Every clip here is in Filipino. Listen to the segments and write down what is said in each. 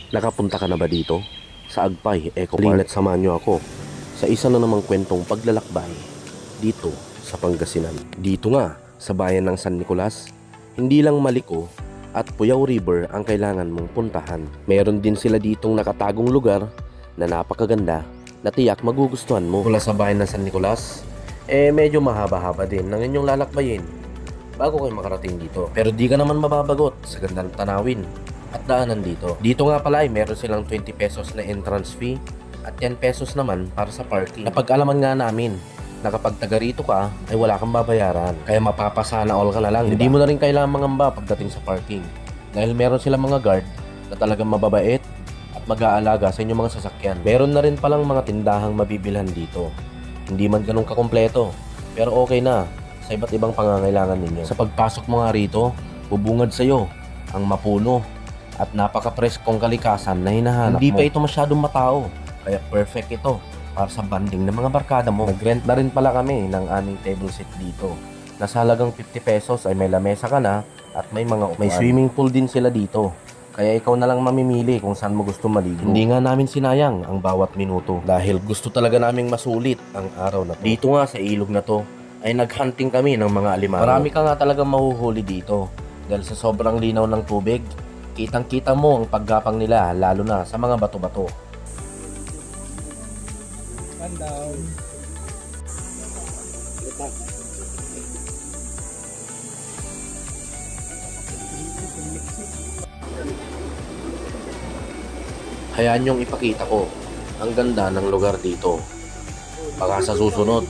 Nakapunta ka na ba dito? Sa Agpay, Eco Park? At samahan nyo ako sa isa na namang kwentong paglalakbay dito sa Pangasinan. Dito nga, sa bayan ng San Nicolas, hindi lang Maliko at Puyao River ang kailangan mong puntahan. Meron din sila ditong nakatagong lugar na napakaganda na tiyak magugustuhan mo. Mula sa bayan ng San Nicolas, medyo mahaba-haba din ng inyong lalakbayin bago kayo makarating dito. Pero di ka naman mababagot sa gandang tanawin at daanan dito. Dito nga pala ay meron silang 20 pesos na entrance fee at 10 pesos naman para sa parking. Napag-alaman nga namin na kapag taga rito ka ay wala kang babayaran. Kaya mapapasana all ka na lang. Hindi mo na rin kailangan mangamba pagdating sa parking. Dahil meron silang mga guard na talagang mababait at mag-aalaga sa inyong mga sasakyan. Meron na rin palang mga tindahang mabibilhan dito. Hindi man ganun kakompleto, pero okay na sa iba't ibang pangangailangan ninyo. Sa pagpasok mo nga rito, bubungad sa'yo ang mapuno at napaka-preskong kalikasan na hinahanap mo. Hindi pa ito masyadong matao, kaya perfect ito para sa banding ng mga barkada mo. Nag-rent na rin pala kami ng aming table seat dito. Nasa halagang 50 pesos ay may lamesa ka na at may mga upuan. May swimming pool din sila dito. Kaya ikaw na lang mamimili kung saan mo gusto maligo. Hindi nga namin sinayang ang bawat minuto dahil gusto talaga naming masulit ang araw na to. Dito nga sa ilog na to ay naghunting kami ng mga alimango. Marami ka nga talagang mahuhuli dito dahil sa sobrang linaw ng tubig. Kitang-kita mo ang paggapang nila lalo na sa mga bato-bato. Down. Hayaan niyong ipakita ko ang ganda ng lugar dito. Baka sa susunod,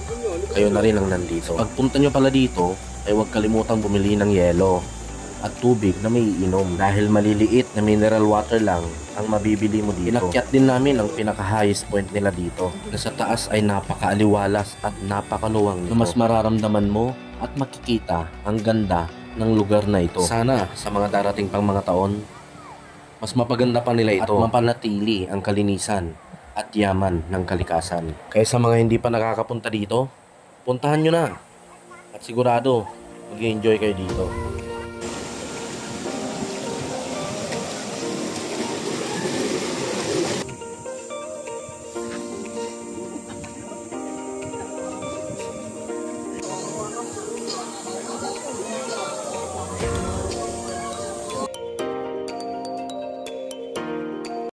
kayo na rin ang nandito. Pagpunta nyo pala dito, ay huwag kalimutang bumili ng yelo at tubig na may iinom dahil maliliit na mineral water lang ang mabibili mo dito. Inakyat din namin ang pinaka-highest point nila dito na sa taas ay napakaaliwalas at napakaluwang nito. Mas mararamdaman mo at makikita ang ganda ng lugar na ito. Sana sa mga darating pang mga taon, mas mapaganda pa nila ito at mapanatili ang kalinisan at yaman ng kalikasan. Kaya sa mga hindi pa nakakapunta dito, puntahan nyo na at sigurado mag-enjoy kayo dito.